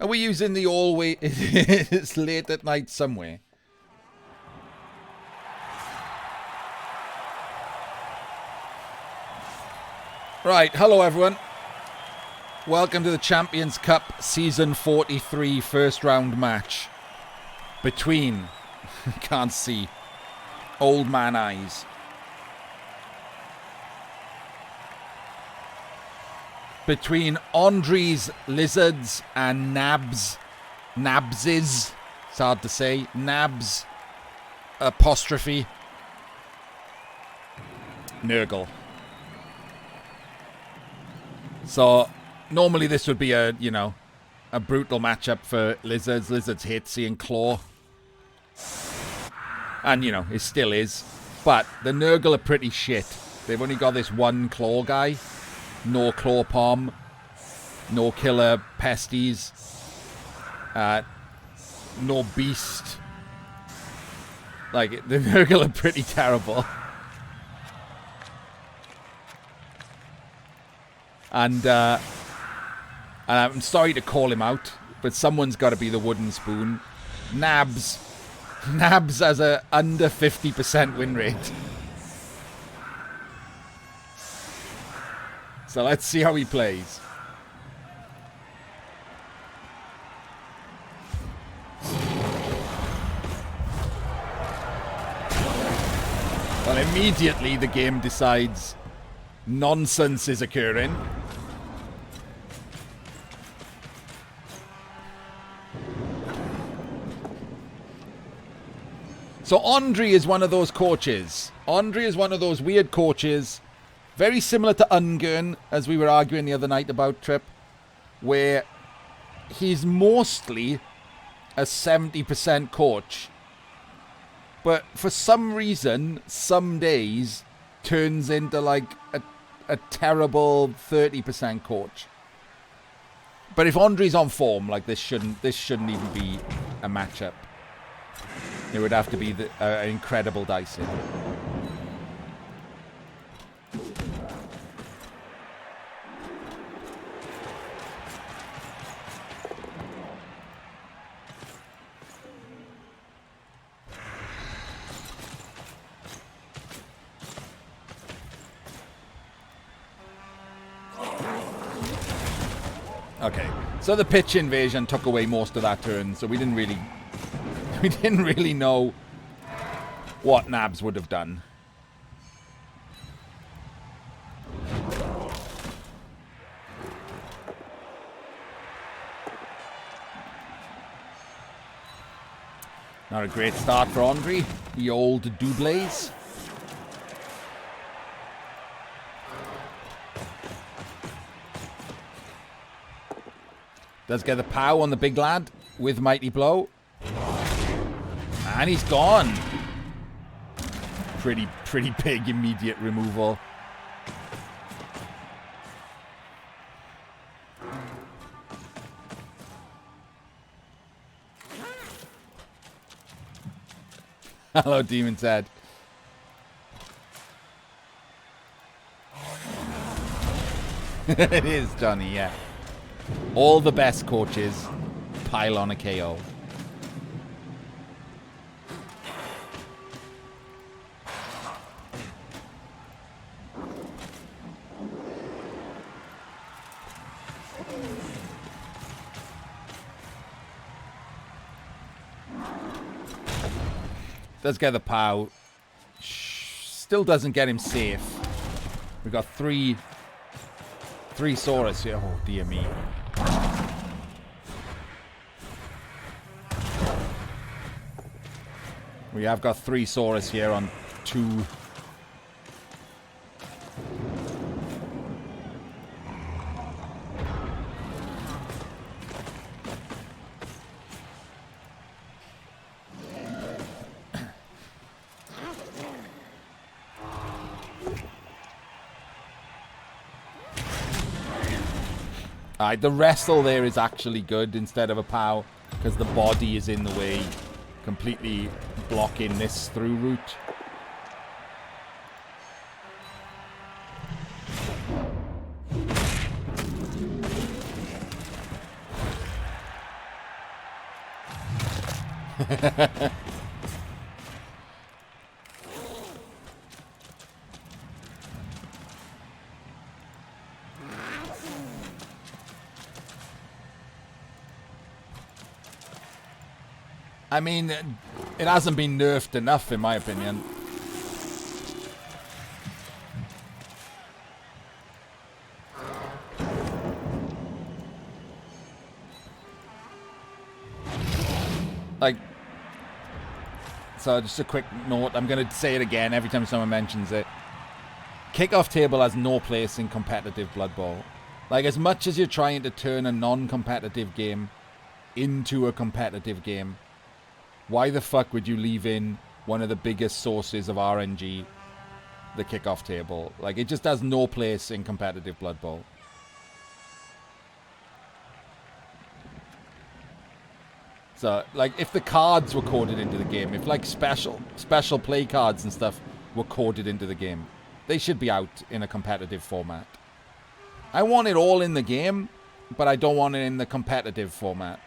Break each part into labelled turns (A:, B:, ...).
A: Are we using the always... It's late at night somewhere. Right, hello everyone. Welcome to the Champions Cup Season 43 first round match. Between... can't see. Old man eyes. Between Andriy's Lizards and Nabs. Nabs's. It's hard to say. Nabs. Apostrophe. Nurgle. So, normally this would be a, you know, a brutal matchup for Lizards. Lizards hate seeing Claw. And, you know, it still is. But the Nurgle are pretty shit. They've only got this one Claw guy. No Claw Palm. No Killer Pesties. No Beast. Like, the Nurgle are pretty terrible. And I'm sorry to call him out, but someone's got to be the wooden spoon. Nabs has a under 50% win rate. So let's see how he plays. Well, immediately the game decides nonsense is occurring. So Andriy is one of those coaches. Andriy is one of those weird coaches, very similar to Ungern, as we were arguing the other night about Trip, where he's mostly a 70% coach, but for some reason, some days, turns into like a terrible 30% coach. But if Andriy's on form, like this shouldn't even be a matchup. It would have to be an incredible dicing. Okay, so the pitch invasion took away most of that turn, so we didn't really know what Nabs would have done. Not a great start for Andriy, the old doublés. Does get the pow on the big lad with Mighty Blow. And he's gone. Pretty big immediate removal. Hello, Demon's Head. It is, Johnny, yeah. All the best coaches pile on a KO. Does get the POW. Still doesn't get him safe. We've got three Saurus here. Oh, dear me. We have got 3 Saurus here on 2. Alright, the wrestle there is actually good instead of a POW, because the body is in the way, completely blocking this through route. I mean, it hasn't been nerfed enough, in my opinion. Like, so just a quick note, I'm going to say it again every time someone mentions it. Kickoff table has no place in competitive Blood Bowl. Like, as much as you're trying to turn a non-competitive game into a competitive game, why the fuck would you leave in one of the biggest sources of RNG, the kickoff table? Like, it just has no place in competitive Blood Bowl. So, like, if the cards were coded into the game, if, like, special play cards and stuff were coded into the game, they should be out in a competitive format. I want it all in the game, but I don't want it in the competitive format.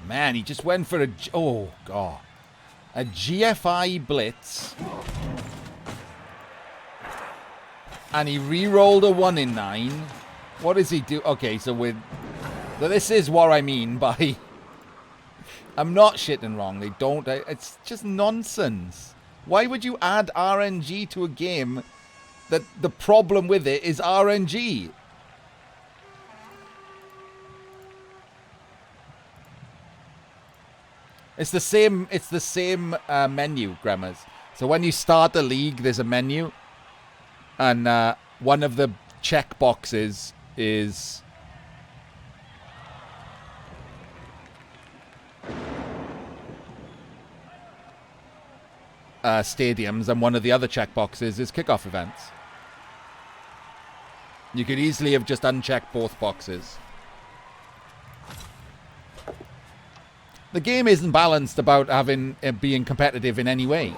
A: Man, he just went for a... Oh, God. A GFI blitz. And he re-rolled a 1 in 9. What does he do? Okay, so with... So this is what I mean by... I'm not shitting wrong. They don't... It's just nonsense. Why would you add RNG to a game that the problem with it is RNG? It's the same menu, Grammars. So when you start a league, there's a menu. And one of the check boxes is... stadiums, and one of the other check boxes is kickoff events. You could easily have just unchecked both boxes. The game isn't balanced about having being competitive in any way.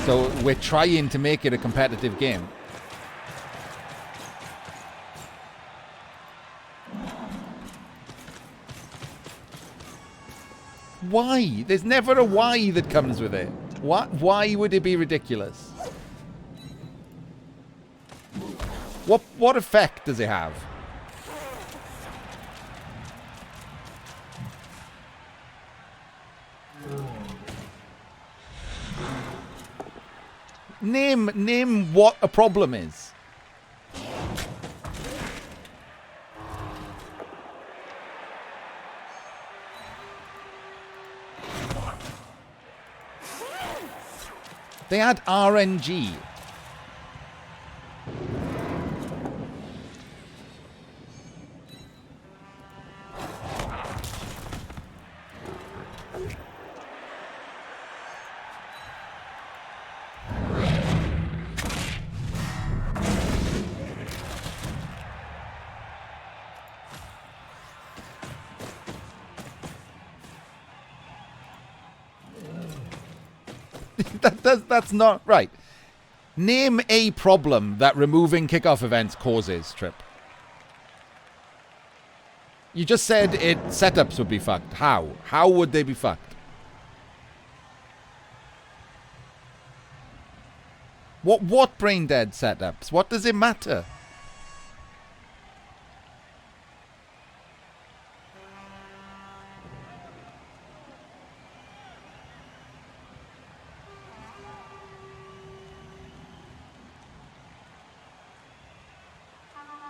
A: So we're trying to make it a competitive game. Why? There's never a why that comes with it. What? Why would it be ridiculous? What effect does it have? Name what a problem is. They add RNG. That's not right. Name a problem that removing kickoff events causes, Trip. You just said setups would be fucked. How? How would they be fucked? What brain dead setups? What does it matter?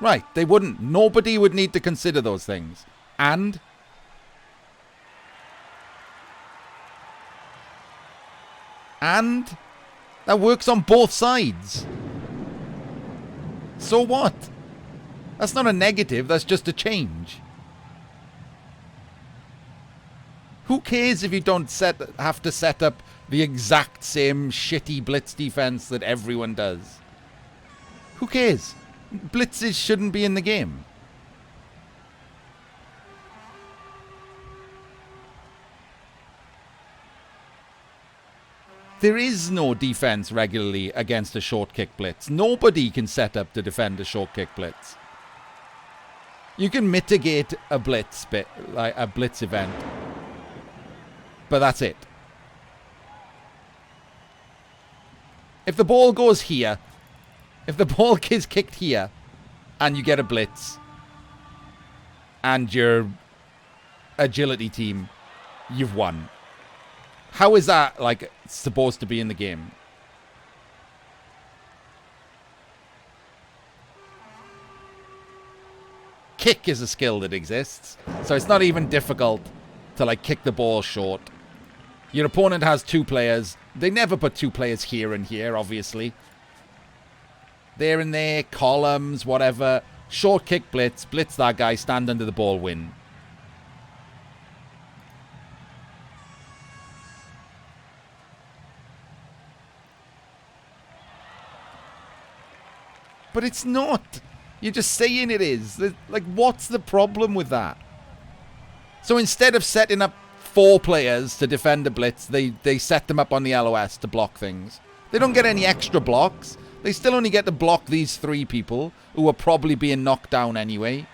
A: Right, they wouldn't. Nobody would need to consider those things. And that works on both sides. So what? That's not a negative, that's just a change. Who cares if you don't have to set up the exact same shitty blitz defense that everyone does? Who cares? Blitzes shouldn't be in the game. There is no defense regularly against a short kick blitz. Nobody can set up to defend a short kick blitz. You can mitigate a blitz bit, like a blitz event, but that's it. If the ball goes here, if the ball is kicked here, and you get a blitz, and your agility team, you've won. How is that, like, supposed to be in the game? Kick is a skill that exists, so it's not even difficult to, like, kick the ball short. Your opponent has 2 players. They never put 2 players here and here, obviously. There and there, columns, whatever. Short kick blitz, blitz that guy, stand under the ball, win. But it's not. You're just saying it is. Like, what's the problem with that? So instead of setting up 4 players to defend a blitz, they set them up on the LOS to block things. They don't get any extra blocks. They still only get to block these 3 people who are probably being knocked down anyway.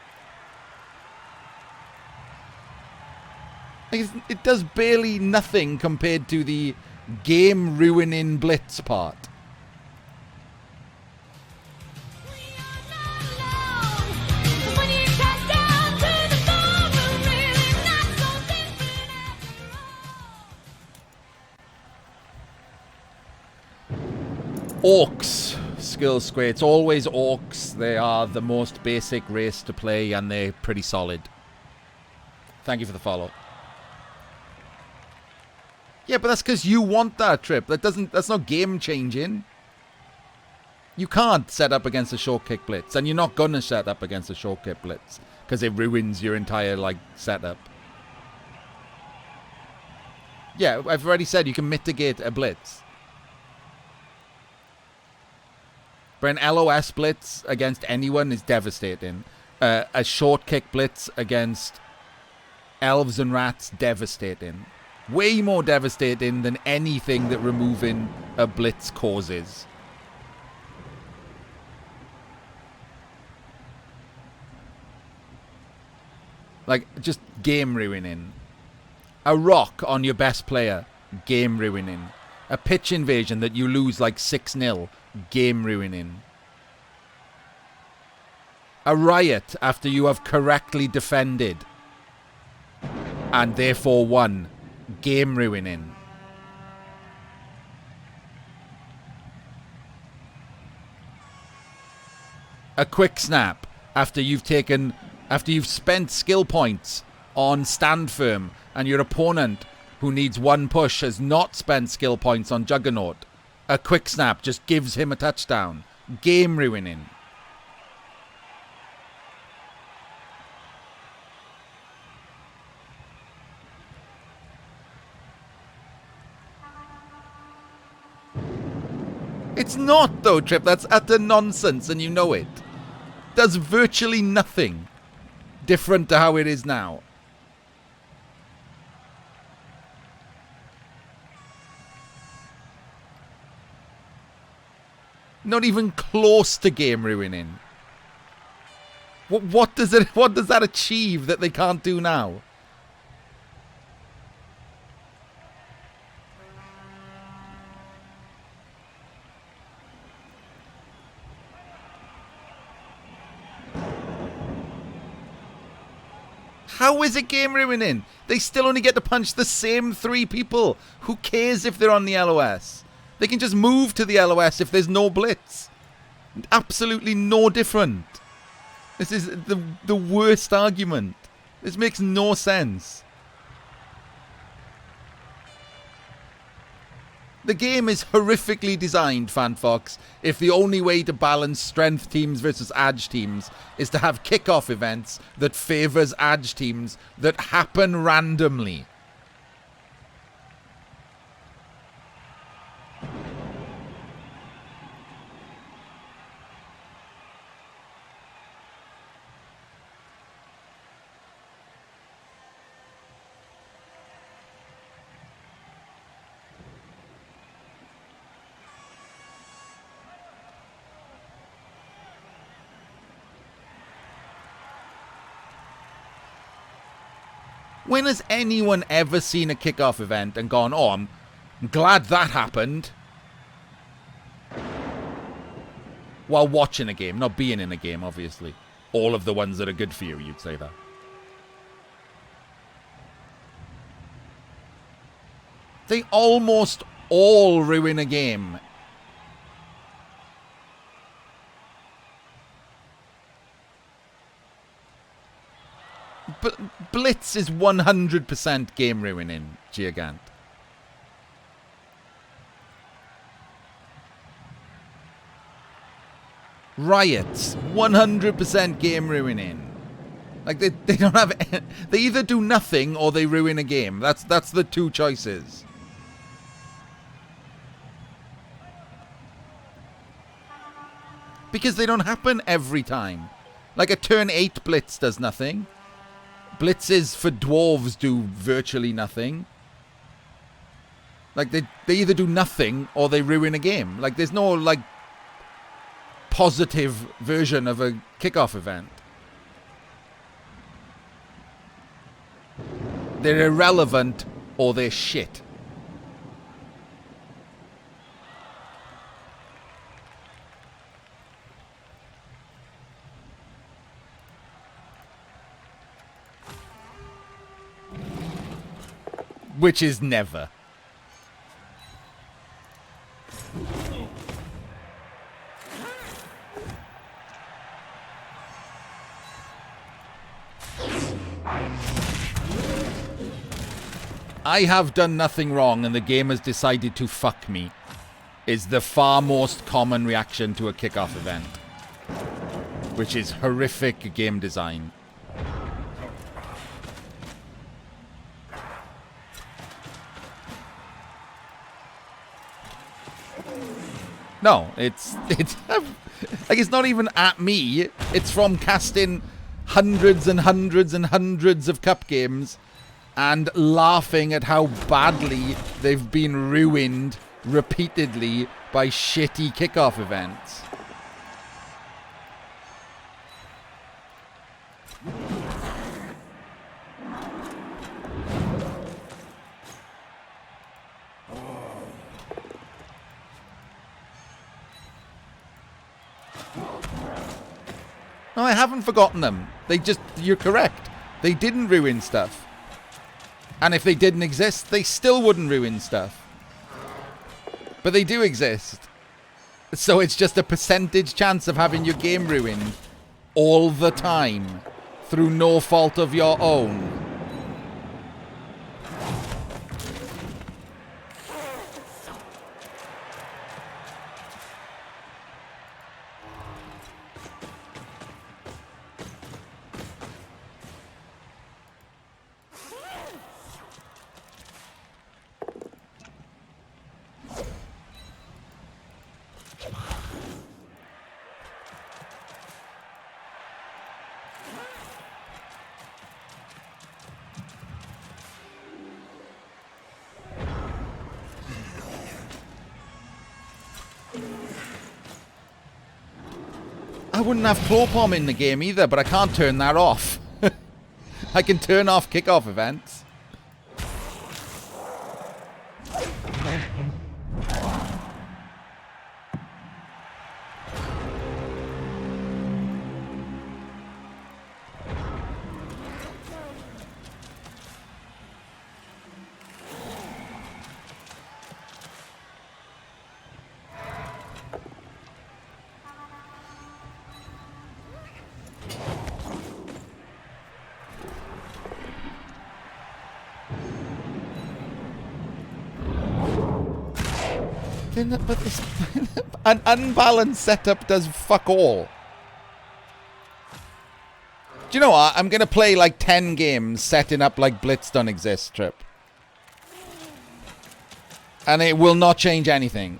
A: Like, it does barely nothing compared to the game-ruining blitz part. Orcs. Skill square. It's always orcs. They are the most basic race to play, and they're pretty solid. Thank you for the follow. Yeah, but that's because you want that, Trip. That's not game changing. You can't set up against a short kick blitz, and you're not gonna set up against a short kick blitz because it ruins your entire, like, setup. Yeah, I've already said you can mitigate a blitz. But an LOS blitz against anyone is devastating. A short kick blitz against elves and rats, devastating. Way more devastating than anything that removing a blitz causes. Like, just game ruining. A rock on your best player, game ruining. A pitch invasion that you lose like 6-0, game ruining. A riot after you have correctly defended and therefore won, game ruining. A quick snap after you've spent skill points on stand firm and your opponent who needs 1 push has not spent skill points on Juggernaut. A quick snap just gives him a touchdown. Game ruining. It's not, though, Trip. That's utter nonsense, and you know it. Does virtually nothing different to how it is now. Not even close to game ruining. What does that achieve that they can't do now? How is it game ruining? They still only get to punch the same 3 people. Who cares if they're on the LOS? They can just move to the LOS if there's no blitz. Absolutely no different. This is the worst argument. This makes no sense. The game is horrifically designed, FanFox, if the only way to balance strength teams versus edge teams is to have kickoff events that favours edge teams that happen randomly. When has anyone ever seen a kickoff event and gone, oh, I'm glad that happened, while watching a game, not being in a game, obviously. All of the ones that are good for you, you'd say that. They almost all ruin a game. But Blitz is 100% game ruining, Gigant. Riots, 100% game ruining. Like they don't have, they either do nothing or they ruin a game. That's the two choices. Because they don't happen every time. Like a turn 8 blitz does nothing. Blitzes for dwarves do virtually nothing. Like they either do nothing or they ruin a game. Like there's no like positive version of a kickoff event. They're irrelevant or they're shit. Which is never. I have done nothing wrong and the game has decided to fuck me, is the far most common reaction to a kickoff event. Which is horrific game design. No, it's like it's not even at me. It's from casting hundreds and hundreds and hundreds of cup games and laughing at how badly they've been ruined repeatedly by shitty kickoff events. No, I haven't forgotten them. You're correct. They didn't ruin stuff. And if they didn't exist, they still wouldn't ruin stuff. But they do exist. So it's just a percentage chance of having your game ruined all the time through no fault of your own. I wouldn't have Clopom in the game either, but I can't turn that off. I can turn off kickoff events. But this, an unbalanced setup does fuck all. Do you know what? I'm going to play like 10 games setting up like Blitz don't exist trip. And it will not change anything.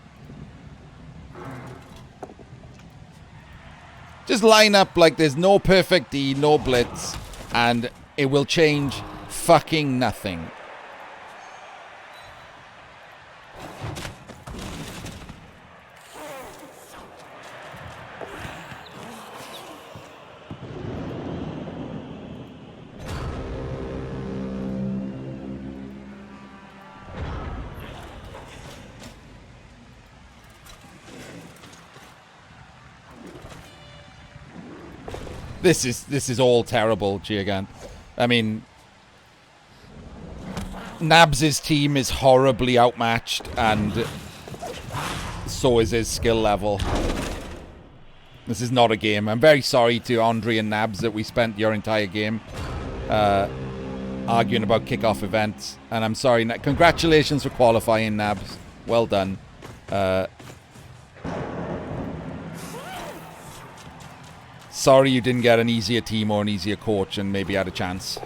A: Just line up like there's no perfect D, no Blitz, and it will change fucking nothing. This is all terrible, Gigan. I mean, Nabs' team is horribly outmatched, and so is his skill level. This is not a game. I'm very sorry to Andriy and Nabs that we spent your entire game arguing about kickoff events. And I'm sorry. Congratulations for qualifying, Nabs. Well done. Sorry you didn't get an easier team or an easier coach and maybe had a chance.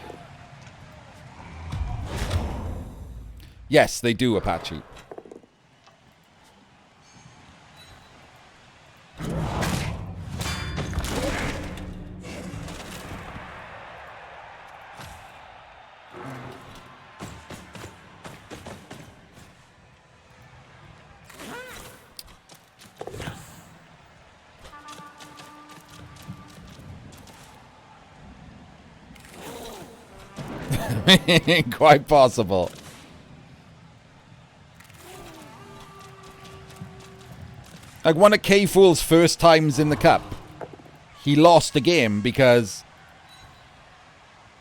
A: Yes, they do, Apache. Quite possible. Like one of K-Fool's first times in the cup, he lost a game because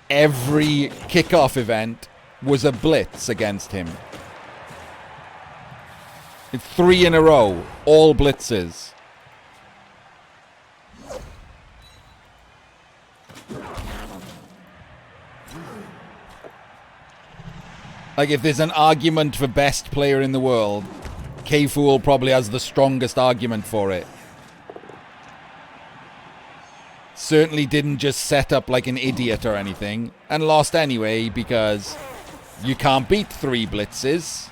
A: every kickoff event was a blitz against him. 3 in a row, all blitzes. Like, if there's an argument for best player in the world, K-Fool probably has the strongest argument for it. Certainly didn't just set up like an idiot or anything, and lost anyway because you can't beat 3 blitzes.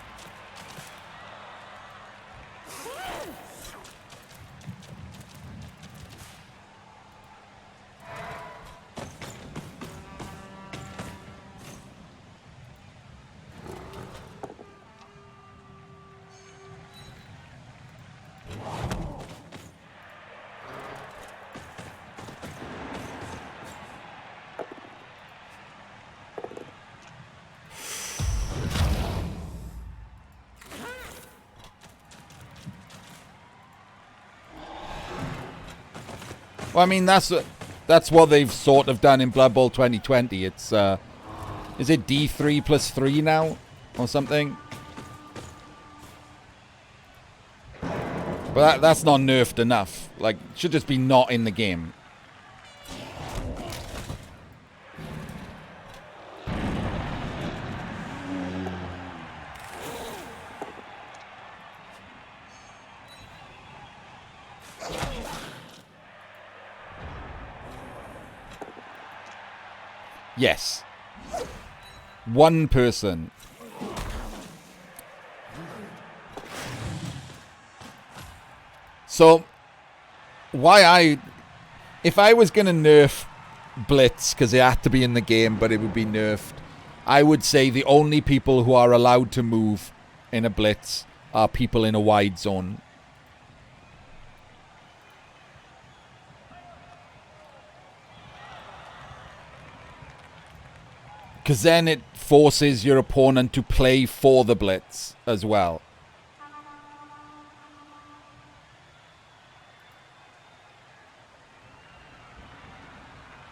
A: Well, I mean, that's what they've sort of done in Blood Bowl 2020. It's, is it D3 plus 3 now? Or something? But that's not nerfed enough. Like, it should just be not in the game. Yes. One person. So, if I was going to nerf Blitz, because it had to be in the game, but it would be nerfed, I would say the only people who are allowed to move in a Blitz are people in a wide zone. Because then it forces your opponent to play for the blitz as well.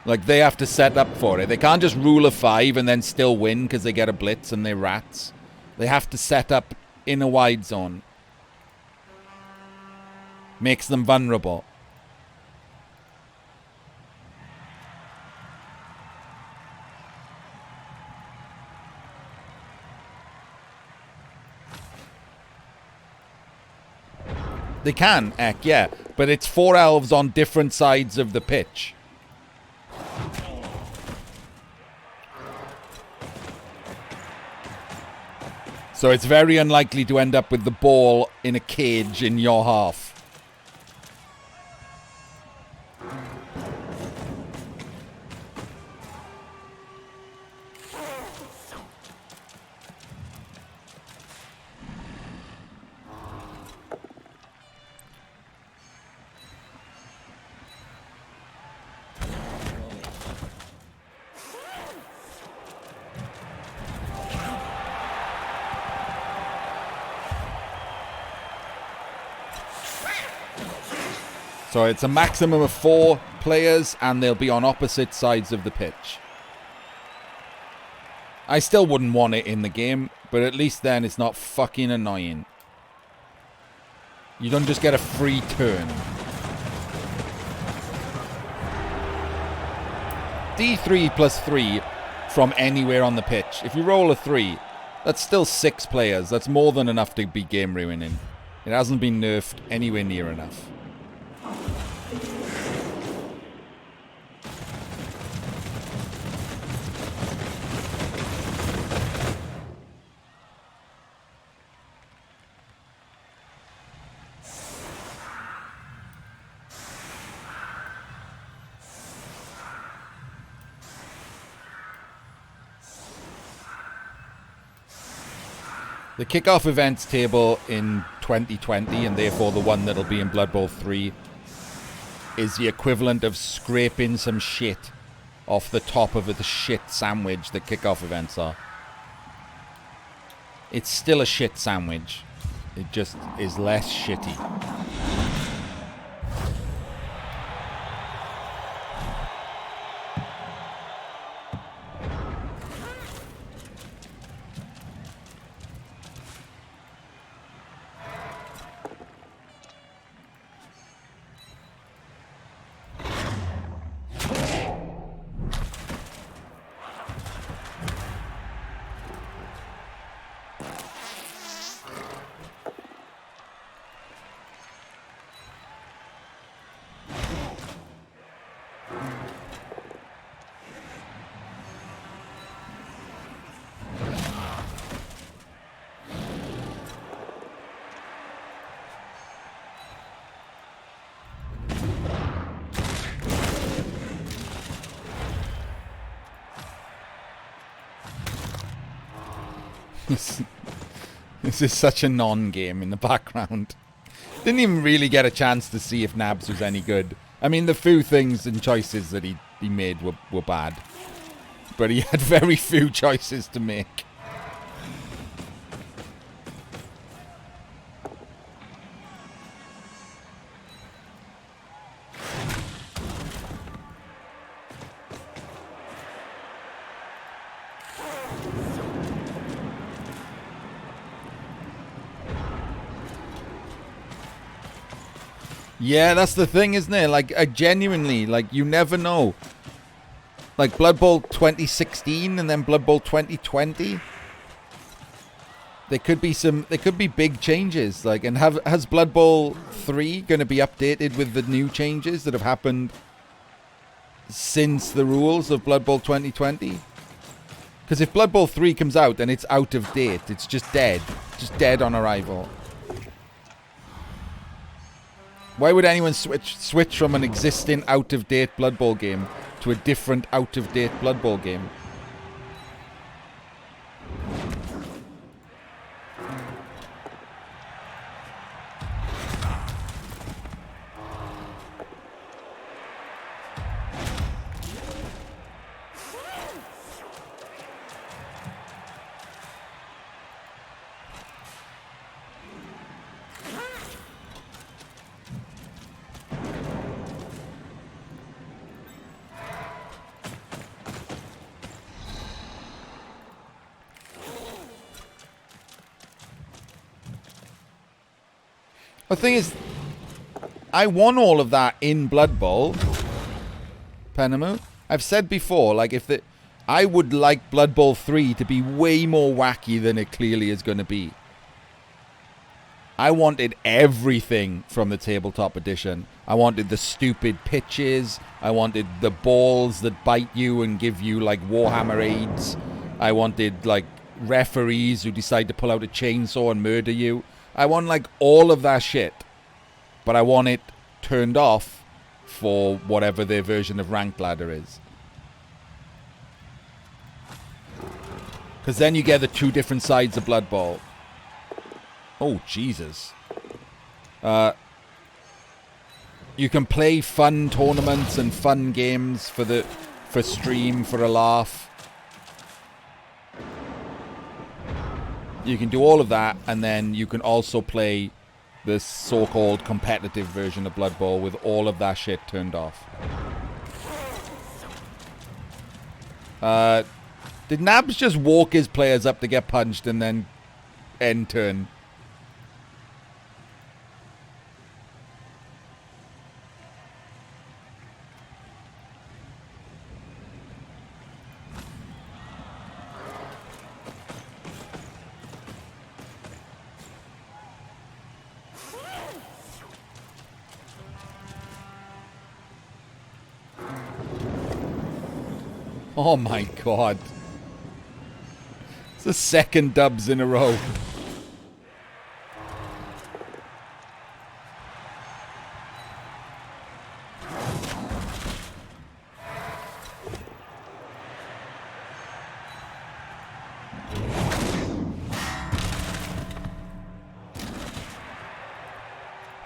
A: Like, they have to set up for it. They can't just rule a 5 and then still win because they get a blitz and they're rats. They have to set up in a wide zone. Makes them vulnerable. They can, heck, yeah. But it's 4 elves on different sides of the pitch. So it's very unlikely to end up with the ball in a cage in your half. So it's a maximum of 4 players, and they'll be on opposite sides of the pitch. I still wouldn't want it in the game, but at least then it's not fucking annoying. You don't just get a free turn. D3 plus 3 from anywhere on the pitch. If you roll a 3, that's still 6 players. That's more than enough to be game ruining. It hasn't been nerfed anywhere near enough. The kickoff events table in 2020, and therefore the one that'll be in Blood Bowl 3, is the equivalent of scraping some shit off the top of the shit sandwich that kickoff events are. It's still a shit sandwich. It just is less shitty. This is such a non-game in the background. Didn't even really get a chance to see if Nabs was any good. I mean, the few things and choices that he made were bad. But he had very few choices to make. Yeah, that's the thing, isn't it? Like, I genuinely, like, you never know. Like, Blood Bowl 2016 and then Blood Bowl 2020. There could be big changes. Like, and has Blood Bowl 3 going to be updated with the new changes that have happened since the rules of Blood Bowl 2020? Because if Blood Bowl 3 comes out and it's out of date, it's just dead. Just dead on arrival. Why would anyone switch from an existing out-of-date Blood Bowl game to a different out-of-date Blood Bowl game? The thing is, I won all of that in Blood Bowl. Penamu. I've said before, like, I would like Blood Bowl 3 to be way more wacky than it clearly is going to be. I wanted everything from the tabletop edition. I wanted the stupid pitches. I wanted the balls that bite you and give you, like, Warhammer aids. I wanted, like, referees who decide to pull out a chainsaw and murder you. I want, like, all of that shit. But I want it turned off for whatever their version of Ranked Ladder is. Because then you get the two different sides of Blood Bowl. Oh, Jesus. You can play fun tournaments and fun games for stream, for a laugh. You can do all of that, and then you can also play this so-called competitive version of Blood Bowl with all of that shit turned off. Did Nabs just walk his players up to get punched and then end turn? Oh my god. It's the second dubs in a row.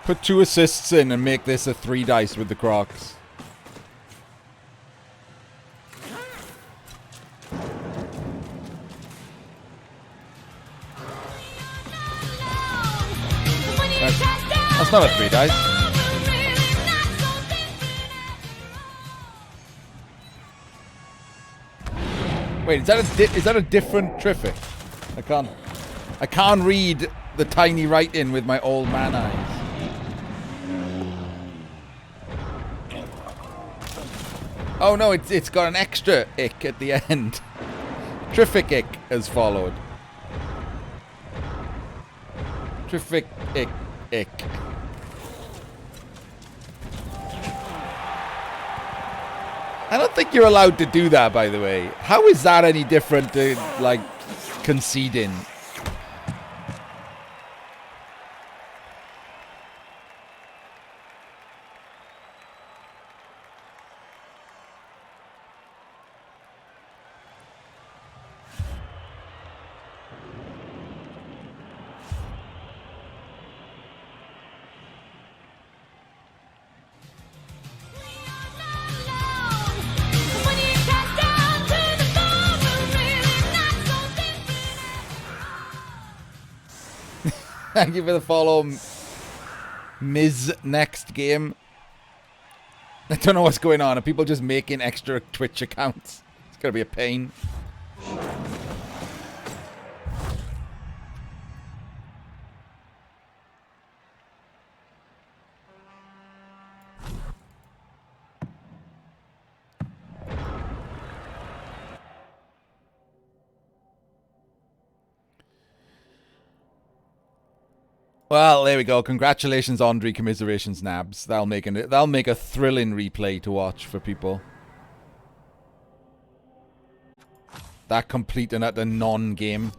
A: Put 2 assists in and make this a 3 dice with the Crocs. That's not a 3 dice. Wait, is that a different Triffic? I can't read the tiny writing with my old man eyes. Oh no, it's got an extra ick at the end. Triffic ick has followed. Triffic ick. I don't think you're allowed to do that, by the way. How is that any different to, like, conceding? Thank you for the follow, Ms. Next Game. I don't know what's going on. Are people just making extra Twitch accounts? It's gonna be a pain. Well, there we go. Congratulations, Andriy. Commiserations, Nabs. That'll make a thrilling replay to watch for people. That complete and utter non-game.